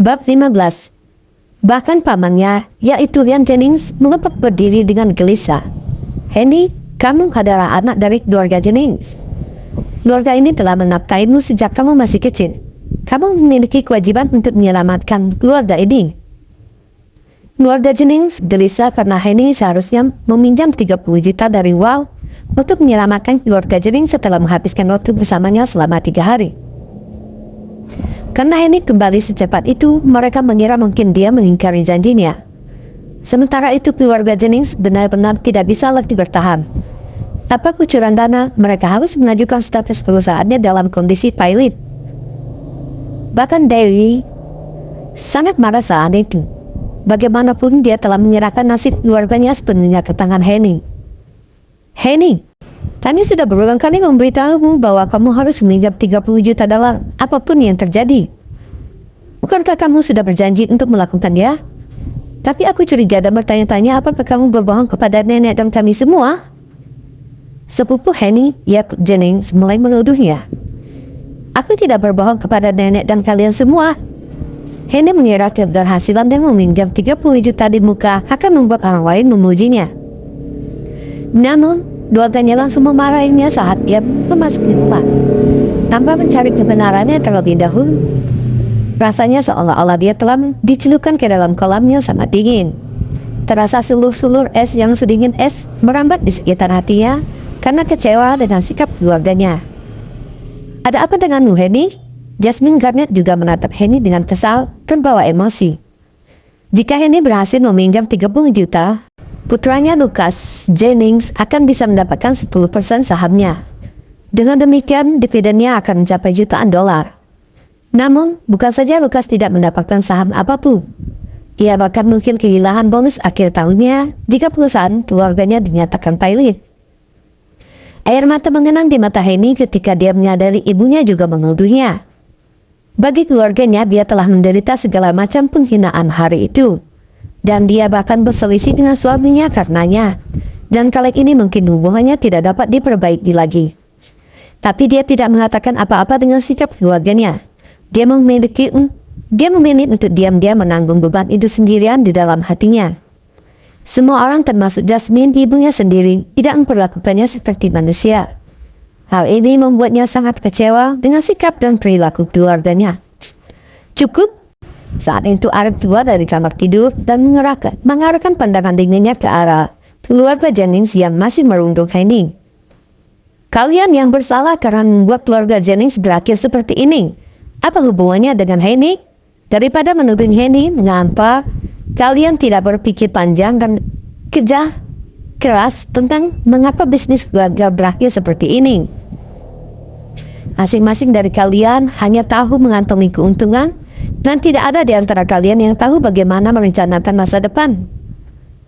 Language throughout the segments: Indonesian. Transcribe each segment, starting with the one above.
Bab 15. Bahkan pamannya, yaitu Ryan Jennings, melompat berdiri dengan gelisah. "Henny, kamu adalah anak dari keluarga Jennings. Keluarga ini telah menafkahimu sejak kamu masih kecil. Kamu memiliki kewajiban untuk menyelamatkan keluarga ini." Keluarga Jennings gelisah karena Henny seharusnya meminjam 30 juta dari Wow untuk menyelamatkan keluarga Jennings setelah menghabiskan waktu bersamanya selama 3 hari. Karena Henny kembali secepat itu, mereka mengira mungkin dia mengingkari janjinya. Sementara itu keluarga Jennings benar-benar tidak bisa lagi bertahan. Tanpa kucuran dana, mereka harus mengajukan status perusahaannya dalam kondisi pilot. Bahkan Dewi sangat marah saat itu. Bagaimanapun dia telah menyerahkan nasib keluarganya sepenuhnya ke tangan Henny. "Henny, kami sudah berulang kali memberitahumu bahwa kamu harus meminjam 30 juta dolar apapun yang terjadi. Bukankah kamu sudah berjanji untuk melakukannya? Tapi aku curiga dan bertanya-tanya apakah kamu berbohong kepada nenek dan kami semua?" Sepupu Henny, Jacob Jennings, mulai menuduhnya. "Aku tidak berbohong kepada nenek dan kalian semua." Henny mengira keberhasilan dia meminjam 30 juta di muka akan membuat orang lain memujinya. Namun, keluarganya langsung memarahinya saat dia memasuki rumah. Tanpa mencari kebenarannya terlebih dahulu, rasanya seolah-olah dia telah dicelupkan ke dalam kolam yang sangat dingin. Terasa sulur-sulur es yang sedingin es merambat di sekitar hatinya karena kecewa dengan sikap keluarganya. "Ada apa denganmu, Henny?" Jasmine Garnett juga menatap Henny dengan kesal dan bawa emosi. Jika Henny berhasil meminjam 30 juta, putranya Lucas Jennings akan bisa mendapatkan 10% sahamnya. Dengan demikian, dividennya akan mencapai jutaan dolar. Namun, bukan saja Lucas tidak mendapatkan saham apapun. Ia bahkan mungkin kehilangan bonus akhir tahunnya jika perusahaan keluarganya dinyatakan pilot. Air mata mengenang di mata Henny ketika dia menyadari ibunya juga menuduhnya. Bagi keluarganya, dia telah menderita segala macam penghinaan hari itu. Dan dia bahkan berselisih dengan suaminya karenanya. Dan kali ini mungkin hubungannya tidak dapat diperbaiki lagi. Tapi dia tidak mengatakan apa-apa dengan sikap keluarganya. Dia memilih untuk diam-diam menanggung beban itu sendirian di dalam hatinya. Semua orang termasuk Jasmine, ibunya sendiri, tidak memperlakukannya seperti manusia. Hal ini membuatnya sangat kecewa dengan sikap dan perilaku keluarganya. "Cukup." Saat itu Arif keluar dari kamar tidur dan mengarahkan pandangan dinginnya ke arah keluarga Jennings yang masih merundung Henny. "Kalian yang bersalah karena membuat keluarga Jennings berakhir seperti ini. Apa hubungannya dengan Henny? Daripada menuduh Henny, mengapa kalian tidak berpikir panjang dan kerja keras tentang mengapa bisnis keluarga berakhir seperti ini? Masing-masing dari kalian hanya tahu mengantongi keuntungan dan tidak ada di antara kalian yang tahu bagaimana merencanakan masa depan.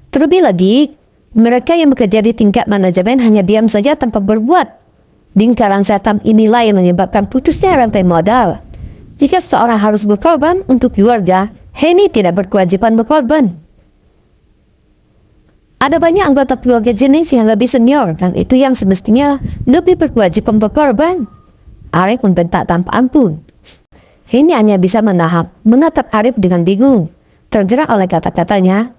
Terlebih lagi, mereka yang bekerja di tingkat manajemen hanya diam saja tanpa berbuat. Lingkaran setan inilah yang menyebabkan putusnya rantai modal. Jika seorang harus berkorban untuk keluarga, Henny tidak berkewajiban berkorban. Ada banyak anggota keluarga Jennings yang lebih senior dan itu yang semestinya lebih berkewajiban berkorban." Arif membentak tanpa ampun. Henny hanya bisa menatap Arif dengan bingung. Tergerak oleh kata-katanya,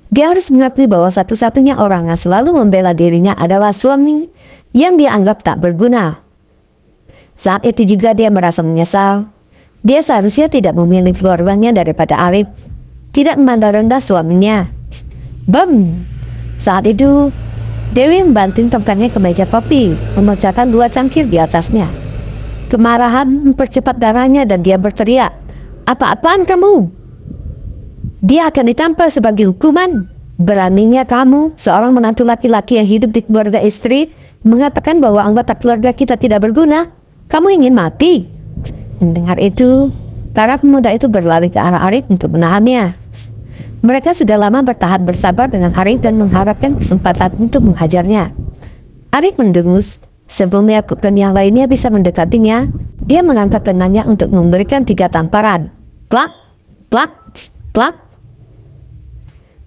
dia harus mengakui bahwa satu-satunya orang yang selalu membela dirinya adalah suami yang dia anggap tak berguna. Saat itu juga dia merasa menyesal. Dia seharusnya tidak memilih keluarganya daripada Arif. Tidak memandang rendah suaminya. Bam! Saat itu, Dewi membanting tongkatnya ke meja kopi, memecahkan 2 cangkir di atasnya. Kemarahan mempercepat darahnya dan dia berteriak, "Apa-apaan kamu? Dia akan ditampar sebagai hukuman. Beraninya kamu, seorang menantu laki-laki yang hidup di keluarga istri, mengatakan bahwa anggota keluarga kita tidak berguna. Kamu ingin mati?" Mendengar itu, para pemuda itu berlari ke arah Arif untuk menahannya. Mereka sudah lama bertahan bersabar dengan Arif dan mengharapkan kesempatan untuk menghajarnya. Arif mendengus. Sebelum Yakub dan yang lainnya bisa mendekatinya, dia mengangkat tangannya untuk memberikan 3 tamparan. Plak, plak, plak.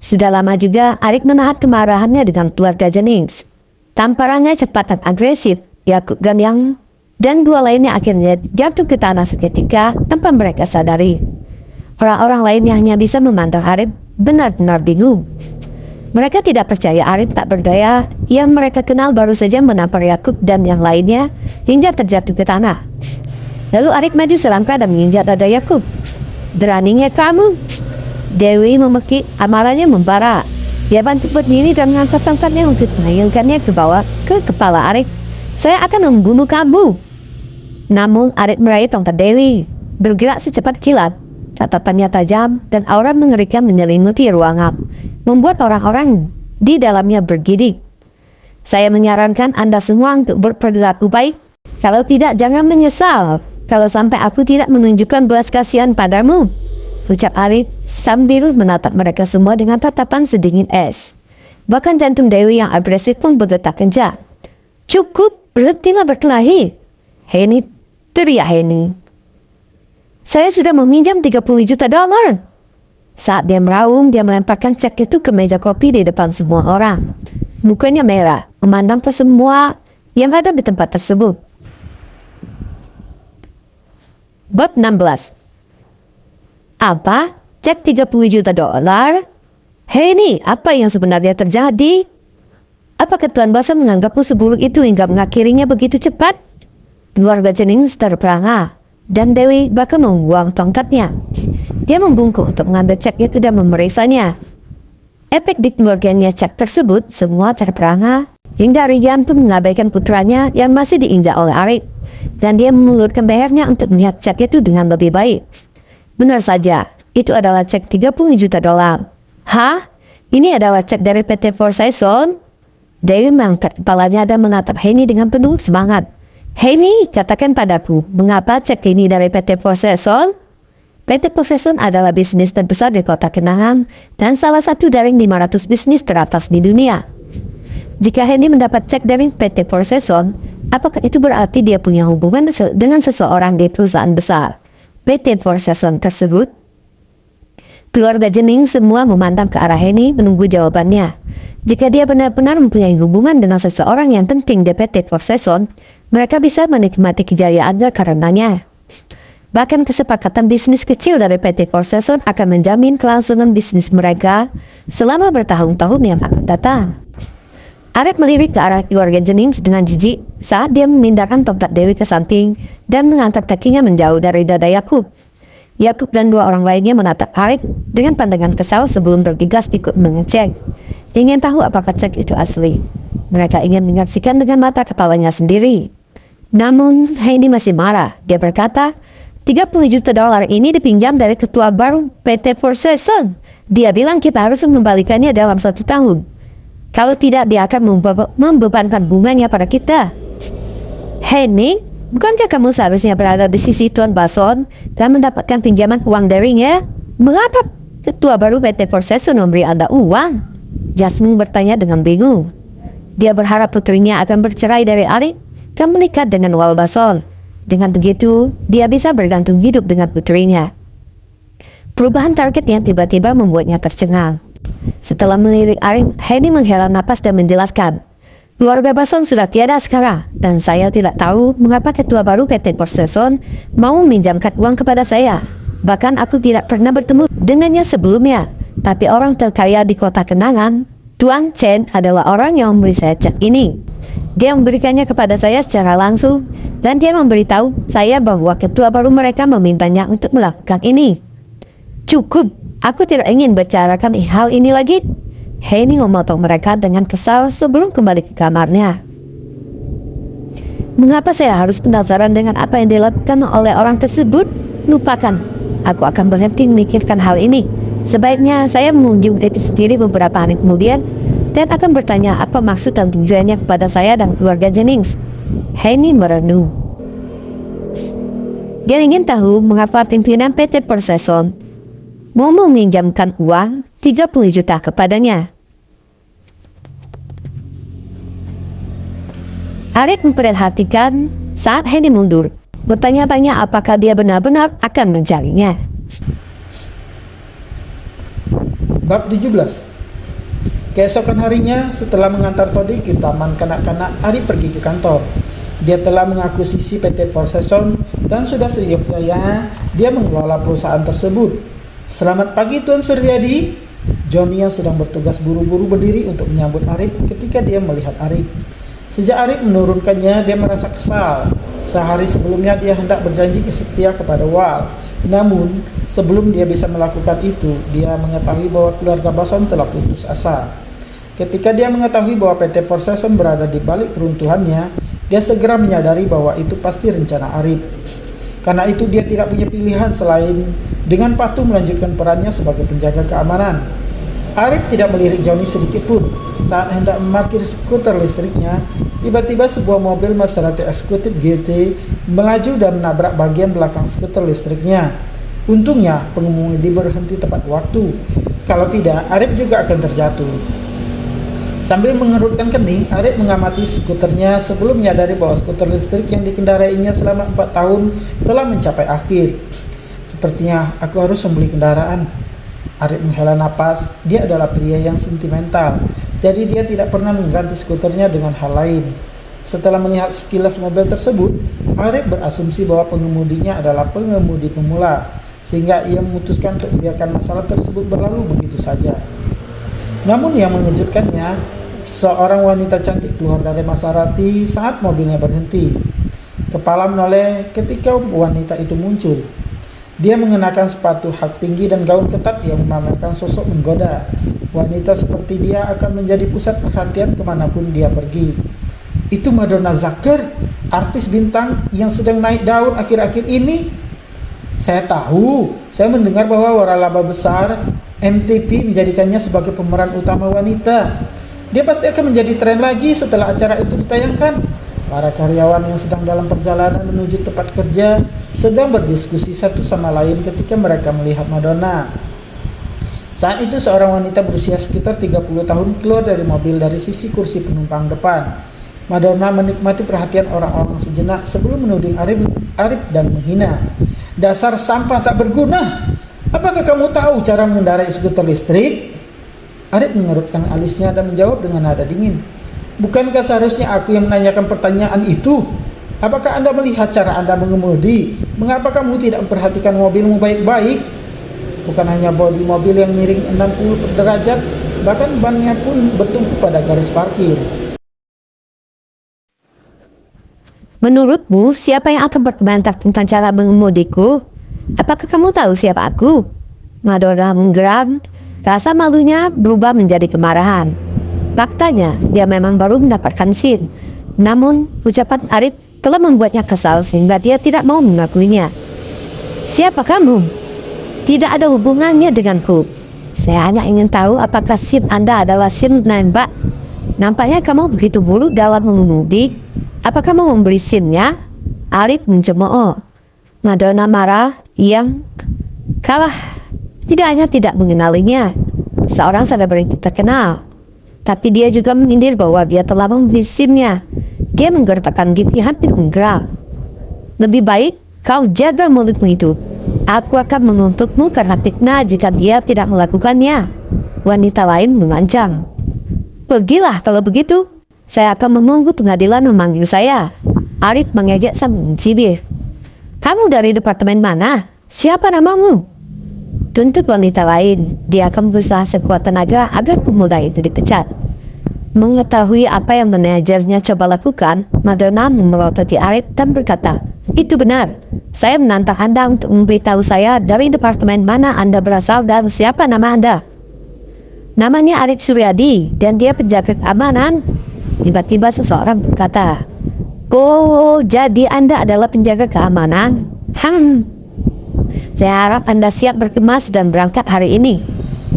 Sudah lama juga Arif menahan kemarahannya dengan keluarga Jennings. Tamparannya cepat dan agresif. Yakub dan 2 lainnya akhirnya jatuh ke tanah seketika tanpa mereka sadari. Orang-orang lainnya hanya bisa memandang Arif benar-benar bingung. Mereka tidak percaya Arif tak berdaya yang mereka kenal baru saja menampar Yakub dan yang lainnya hingga terjatuh ke tanah. Lalu Arif maju selangkah dan menginjak dada Yakub. "Beraninya kamu?" Dewi memekik, amalannya membara. Dia bantu berdiri dan mengangkat tongkatnya untuk mengayunkannya ke bawah ke kepala Arif. "Saya akan membunuh kamu." Namun Arif meraih tongkat Dewi, bergerak secepat kilat. Tatapannya tajam dan aura mengerikan menyelimuti ruangan, membuat orang-orang di dalamnya bergidik. "Saya menyarankan Anda semua untuk berperilaku baik. Kalau tidak, jangan menyesal kalau sampai aku tidak menunjukkan belas kasihan padamu," ucap Arif sambil menatap mereka semua dengan tatapan sedingin es. Bahkan jantung Dewi yang agresif pun berdetak kencang. "Cukup, berhentilah berkelahi," Henny teriak Henny. "Saya sudah meminjam 30 juta dolar." Saat dia meraung, dia melemparkan cek itu ke meja kopi di depan semua orang. Mukanya merah, memandang ke semua yang ada di tempat tersebut. Bab 16. "Apa? Cek 30 juta dolar? Hei ini, apa yang sebenarnya terjadi? Apakah Tuan Basa menganggapmu seburuk itu hingga mengakhirinya begitu cepat?" Keluarga Jennings terperangah. Dan Dewi bahkan membuang tongkatnya. Dia membungkuk untuk mengambil cek itu dan memeriksanya. Efek di keluarganya cek tersebut semua terperangah, hingga Rian pun mengabaikan putranya yang masih diinjak oleh Arif. Dan dia mengulurkan lehernya untuk melihat cek itu dengan lebih baik. Benar saja, itu adalah cek 30 juta dolar. "Hah? Ini adalah cek dari PT Four Seasons?" Dewi mengangkat kepalanya dan menatap Henny dengan penuh semangat. "Henny, katakan padaku, mengapa cek ini dari PT Four Seasons?" PT Four Seasons adalah bisnis terbesar di kota Kenangan dan salah satu dari 500 bisnis teratas di dunia. Jika Henny mendapat cek dari PT Four Seasons, apakah itu berarti dia punya hubungan dengan seseorang di perusahaan besar PT Four Seasons tersebut? Keluarga Jennings semua memandang ke arah Henny menunggu jawabannya. Jika dia benar-benar mempunyai hubungan dengan seseorang yang penting di PT Four Seasons, mereka bisa menikmati kejayaannya karenanya. Bahkan kesepakatan bisnis kecil dari PT Four Seasons akan menjamin kelangsungan bisnis mereka selama bertahun-tahun yang akan datang. Arif melirik ke arah keluarga Jennings dengan jijik saat dia memindahkan tongkat Dewi ke samping dan mengangkat kakinya menjauh dari dada Yakub. Yakub dan dua orang lainnya menatap Arif dengan pandangan kesal sebelum bergegas ikut mengecek. Ingin tahu apakah cek itu asli. Mereka ingin menyaksikan dengan mata kepalanya sendiri. Namun Henny masih marah. Dia berkata, 30 juta dolar ini dipinjam dari ketua baru PT Four Seasons. Dia bilang kita harus mengembalikannya dalam 1 tahun. Kalau tidak, dia akan membebankan bunganya pada kita. "Henny, bukankah kamu seharusnya berada di sisi Tuan Bason dan mendapatkan pinjaman uang darinya? Mengapa ketua baru PT Four Seasons memberi Anda uang?" Jasmine bertanya dengan bingung. Dia berharap putrinya akan bercerai dari Arif dan menikah dengan Wal Bason. Dengan begitu, dia bisa bergantung hidup dengan putrinya. Perubahan target yang tiba-tiba membuatnya tercengang. Setelah melirik Arif, Henny menghela napas dan menjelaskan, "Keluarga Bason sudah tiada sekarang, dan saya tidak tahu mengapa ketua baru PT Four Seasons mau meminjamkan uang kepada saya. Bahkan aku tidak pernah bertemu dengannya sebelumnya. Tapi orang terkaya di kota Kenangan, Tuan Chen adalah orang yang memberi saya cek ini. Dia memberikannya kepada saya secara langsung, dan dia memberitahu saya bahwa ketua baru mereka memintanya untuk melakukan ini." "Cukup, aku tidak ingin bicarakan hal ini lagi." Henny memotong mereka dengan kesal sebelum kembali ke kamarnya. "Mengapa saya harus penasaran dengan apa yang dilakukan oleh orang tersebut? Lupakan, aku akan berhenti memikirkan hal ini. Sebaiknya saya mengunjungi diri sendiri beberapa hari kemudian dan akan bertanya apa maksud dan tujuannya kepada saya dan keluarga Jennings." Henny merenung. Dia ingin tahu mengapa pimpinan PT Four Seasons mau meminjamkan uang 30 juta kepadanya. Arif memperhatikan saat Henny mundur, bertanya-tanya apakah dia benar-benar akan mencarinya. Bab 17. Keesokan harinya, setelah mengantar Todi ke taman kanak-kanak, Arif pergi ke kantor. Dia telah mengakuisisi PT Four Seasons dan sudah seyogyanya dia mengelola perusahaan tersebut. Selamat pagi Tuan Suryadi. Johnny yang sedang bertugas buru-buru berdiri untuk menyambut Arif ketika dia melihat Arif. Sejak Arif menurunkannya, dia merasa kesal. Sehari sebelumnya dia hendak berjanji setia kepada Wal. Namun, sebelum dia bisa melakukan itu, dia mengetahui bahwa keluarga Bason telah putus asa. Ketika dia mengetahui bahwa PT Possession berada di balik keruntuhannya, dia segera menyadari bahwa itu pasti rencana Arif. Karena itu dia tidak punya pilihan selain dengan patuh melanjutkan perannya sebagai penjaga keamanan. Arif tidak melirik Johnny sedikit pun. Saat hendak memarkir skuter listriknya, tiba-tiba sebuah mobil Maserati Eksekutif GT melaju dan menabrak bagian belakang skuter listriknya. Untungnya pengemudi berhenti tepat waktu. Kalau tidak, Arif juga akan terjatuh. Sambil mengerutkan kening, Arif mengamati skuternya sebelum menyadari bahwa skuter listrik yang dikendarainya selama 4 tahun telah mencapai akhir. Sepertinya aku harus membeli kendaraan. Arif menghela napas. Dia adalah pria yang sentimental, jadi dia tidak pernah mengganti skuternya dengan hal lain. Setelah melihat sekilas mobil tersebut, Arif berasumsi bahwa pengemudinya adalah pengemudi pemula, sehingga ia memutuskan untuk membiarkan masalah tersebut berlalu begitu saja. Namun yang mengejutkannya, seorang wanita cantik keluar dari Maserati saat mobilnya berhenti. Kepala menoleh ketika wanita itu muncul. Dia mengenakan sepatu hak tinggi dan gaun ketat yang memamerkan sosok menggoda. Wanita seperti dia akan menjadi pusat perhatian kemanapun dia pergi. Itu Madonna Zucker, artis bintang yang sedang naik daun akhir-akhir ini. Saya tahu, saya mendengar bahwa waralaba besar MTV menjadikannya sebagai pemeran utama wanita. Dia pasti akan menjadi tren lagi setelah acara itu ditayangkan. Para karyawan yang sedang dalam perjalanan menuju tempat kerja sedang berdiskusi satu sama lain ketika mereka melihat Madonna. Saat itu seorang wanita berusia sekitar 30 tahun keluar dari mobil dari sisi kursi penumpang depan. Madonna menikmati perhatian orang-orang sejenak sebelum menuding Arif dan menghina. Dasar sampah tak berguna. Apakah kamu tahu cara mengendarai skuter listrik? Arif mengerutkan alisnya dan menjawab dengan nada dingin. Bukankah seharusnya aku yang menanyakan pertanyaan itu? Apakah Anda melihat cara Anda mengemudi? Mengapa kamu tidak memperhatikan mobilmu baik-baik? Bukan hanya bodi mobil yang miring 60 derajat, bahkan bannya pun bertumpu pada garis parkir. Menurutmu, siapa yang akan berkomentar tentang cara mengemudiku? Apakah kamu tahu siapa aku? Madonna menggeram. Rasa malunya berubah menjadi kemarahan. Faktanya, dia memang baru mendapatkan SIM. Namun, ucapan Arif telah membuatnya kesal sehingga dia tidak mau mengakuinya. Siapa kamu? Tidak ada hubungannya denganku. Saya hanya ingin tahu apakah SIM Anda adalah SIM nembak. Nampaknya kamu begitu buruk dalam mengemudi. Apakah kamu memberi SIM-nya? Arif mencemooh. Madonna marah. Yang kalah tidak hanya tidak mengenalinya, seorang selebriti terkenal, tapi dia juga menyindir bahwa dia telah membeli SIM-nya. Dia menggertakkan gigi hampir menggeram. Lebih baik kau jaga mulutmu itu. Aku akan menuntutmu karena fitnah jika dia tidak melakukannya. Wanita lain mengancam. Pergilah kalau begitu. Saya akan menunggu pengadilan memanggil saya. Arif mengejek sambil mencibir. Kamu dari departemen mana? Siapa namamu? Tuntut wanita lain. Dia akan berusaha sekuat tenaga agar pemuda itu dipecat. Mengetahui apa yang manajernya coba lakukan, Madonna memelototi Arif dan berkata, itu benar. Saya menantang Anda untuk memberitahu saya dari departemen mana Anda berasal dan siapa nama Anda. Namanya Arif Suryadi dan dia penjaga keamanan. Tiba-tiba seseorang berkata, oh, jadi Anda adalah penjaga keamanan? Saya harap Anda siap berkemas dan berangkat hari ini.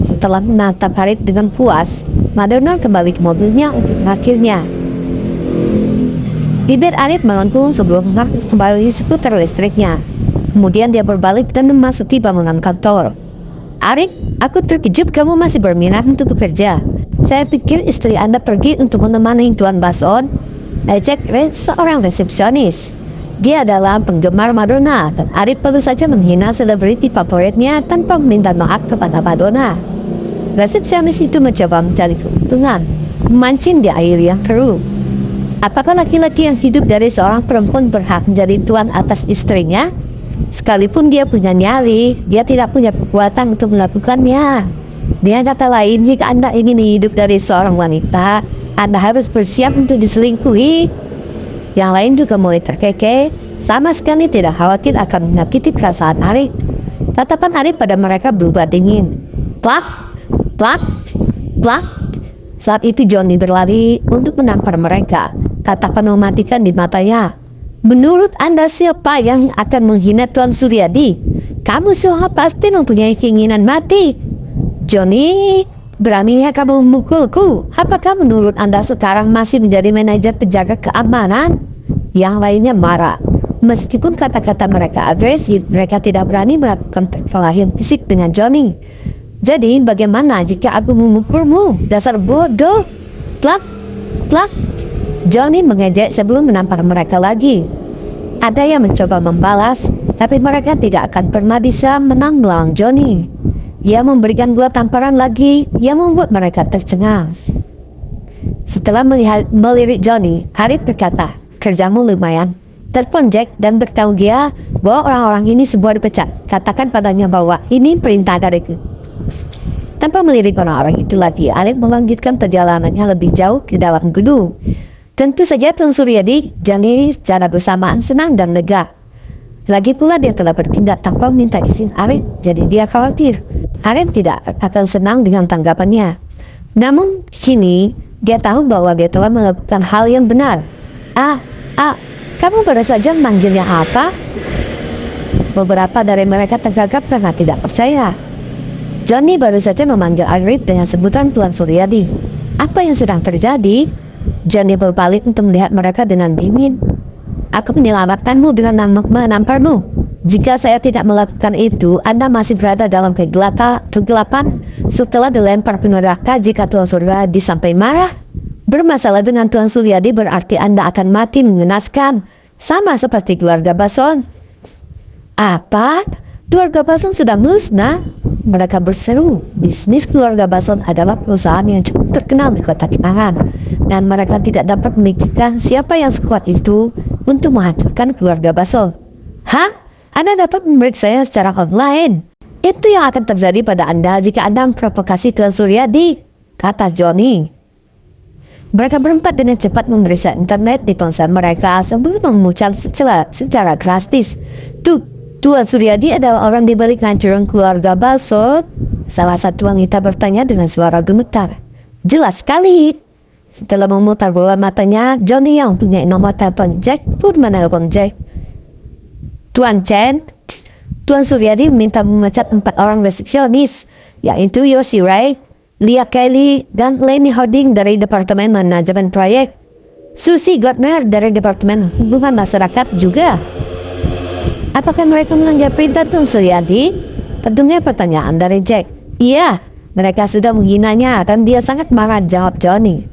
Setelah menatap Arif dengan puas, Madonna kembali ke mobilnya untuk mengakhirnya. Bibir Arif melengkung sebelum kembali skuter listriknya. Kemudian dia berbalik dan memasuki bangunan kantor. Arif, aku terkejut kamu masih berminat untuk bekerja. Saya pikir istri Anda pergi untuk menemani Tuan Bason. Ejek seorang resepsionis. Dia adalah penggemar Madonna dan Arif baru saja menghina selebriti favoritnya tanpa meminta maaf kepada Madonna. Resepsionis itu mencoba mencari keuntungan, memancing di air yang keruh. Apakah laki-laki yang hidup dari seorang perempuan berhak menjadi tuan atas istrinya? Sekalipun dia punya nyali, dia tidak punya kekuatan untuk melakukannya. Dengan kata lain, jika Anda ingin hidup dari seorang wanita, Anda harus bersiap untuk diselingkuhi. Yang lain juga mulai terkekeh, sama sekali tidak khawatir akan menyakiti perasaan Arif. Tatapan Arif pada mereka berubah dingin. Plak, plak, plak. Saat itu Johnny berlari untuk menampar mereka. Tatapan mematikan di matanya. Menurut Anda siapa yang akan menghina Tuan Suryadi? Kamu semua pasti mempunyai keinginan mati. Johnny, beraninya kamu memukulku. Apakah menurut Anda sekarang masih menjadi manajer penjaga keamanan? Yang lainnya marah. Meskipun kata-kata mereka agresif, mereka tidak berani melakukan perkelahian fisik dengan Johnny. Jadi bagaimana jika aku memukulmu? Dasar bodoh. Plak, plak. Johnny mengejek sebelum menampar mereka lagi. Ada yang mencoba membalas, tapi mereka tidak akan pernah bisa menang melawan Johnny. Ia memberikan 2 tamparan lagi yang membuat mereka tercengang. Setelah melirik Johnny, Arif berkata, kerjamu lumayan. Telepon Jack dan beritahu dia bahwa orang-orang ini semua dipecat. Katakan padanya bahwa ini perintah dariku. Tanpa melirik orang-orang itu lagi, Arif melanjutkan perjalanannya lebih jauh ke dalam gedung. Tentu saja Tuan Suryadi, Johnny secara bersamaan senang dan lega. Lagi pula dia telah bertindak tanpa minta izin Arif, jadi dia khawatir Arif tidak akan senang dengan tanggapannya. Namun kini dia tahu bahwa dia telah melakukan hal yang benar. Kamu baru saja manggilnya apa? Beberapa dari mereka tergagap karena tidak percaya. Johnny baru saja memanggil Arif dengan sebutan Tuan Suryadi. Apa yang sedang terjadi? Johnny berbalik untuk melihat mereka dengan dingin. Aku menyelamatkanmu dengan menamparmu. Jika saya tidak melakukan itu, Anda masih berada dalam kegelapan setelah dilempar ke neraka. Jika Tuan Suryadi sampai marah, bermasalah dengan Tuan Suryadi berarti Anda akan mati mengenaskan. Sama seperti keluarga Bason. Apa? Keluarga Bason sudah musnah? Mereka berseru. Bisnis keluarga Bason adalah perusahaan yang cukup terkenal di kota Kenangan, dan mereka tidak dapat memikirkan siapa yang sekuat itu untuk menghancurkan keluarga Bason. Hah? Anda dapat memeriksa saya secara online. Itu yang akan terjadi pada Anda jika Anda memprovokasi Tuan Suryadi, kata Johnny. Mereka berempat dengan cepat memeriksa internet di ponsel mereka sebelum memucal secara drastis. Tuan Suryadi adalah orang di balik hancuran keluarga Bason? Salah satu wanita bertanya dengan suara gemetar. Jelas sekali. Setelah memutar bola matanya, Johnny yang punya nomor telepon Jack pun menelpon Jack. Tuan Chen, Tuan Suryadi meminta memecat 4 orang resepsionis, yaitu Yoshi Ray, Leah Kelly, dan Lenny Hoding dari Departemen Manajemen Proyek. Susie Gardner dari Departemen Hubungan Masyarakat juga. Apakah mereka melanggar perintah Tuan Suryadi? Tentunya pertanyaan dari Jack. Iya, mereka sudah menghinanya dan dia sangat marah, jawab Johnny.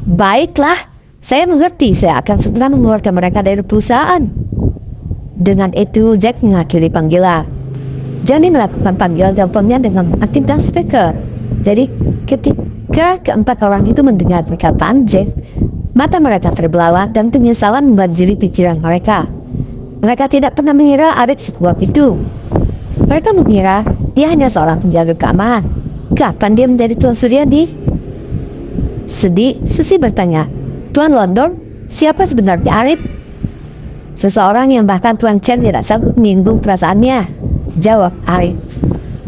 Baiklah, saya mengerti. Saya akan segera mengeluarkan mereka dari perusahaan. Dengan itu, Jack mengakhiri panggilan. Johnny melakukan panggilan teleponnya dengan aktifkan speaker. Jadi, ketika keempat orang itu mendengar perkataan Jack, mata mereka terbelalak dan penyesalan membanjiri pikiran mereka. Mereka tidak pernah mengira Arif sekuat itu. Mereka mengira dia hanya seorang penjaga keamanan. Kapan dia menjadi Tuan Suryadi? Sedih, Susi bertanya, Tuan London, siapa sebenarnya Arif? Seseorang yang bahkan Tuan Chen tidak sanggup menyinggung perasaannya, jawab Arif.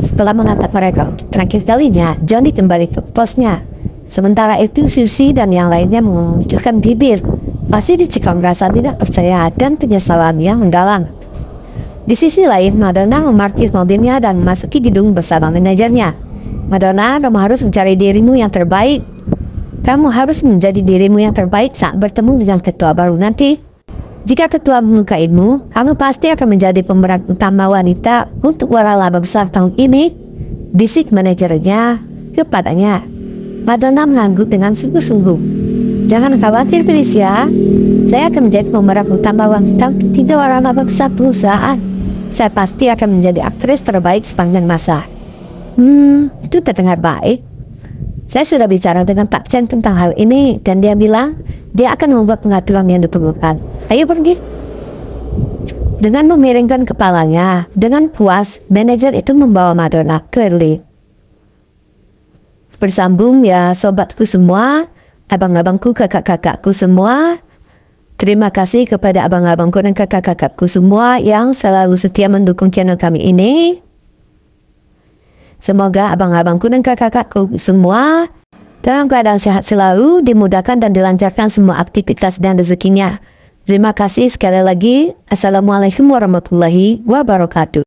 Setelah menatap mereka terakhir kalinya, Johnny kembali ke posnya. Sementara itu Susi dan yang lainnya menunjukkan bibir. Masih dicekam rasa tidak percaya dan penyesalan yang mendalam. Di sisi lain, Madonna memarkir mobilnya dan memasuki gedung bersama manajernya. Madonna, kamu harus mencari dirimu yang terbaik. Kamu harus menjadi dirimu yang terbaik saat bertemu dengan ketua baru nanti. Jika ketua menyukaimu, kamu pasti akan menjadi pemeran utama wanita untuk waralaba besar tahun ini. Bisik manajernya kepadanya. Madonna mengangguk dengan sungguh-sungguh. Jangan khawatir Felicia, saya akan menjadi pemeran utama wanita untuk 3 waralaba besar perusahaan. Saya pasti akan menjadi aktris terbaik sepanjang masa. Itu terdengar baik. Saya sudah bicara dengan Pak Chen tentang hal ini dan dia bilang dia akan membuat pengaturan yang diperlukan. Ayo pergi. Dengan memiringkan kepalanya, dengan puas, manajer itu membawa Madonna ke lift. Bersambung ya sobatku semua, abang-abangku, kakak-kakakku semua. Terima kasih kepada abang-abangku dan kakak-kakakku semua yang selalu setia mendukung channel kami ini. Semoga abang-abangku dan kakak-kakakku semua dalam keadaan sehat selalu, dimudahkan dan dilancarkan semua aktivitas dan rezekinya. Terima kasih sekali lagi. Assalamualaikum warahmatullahi wabarakatuh.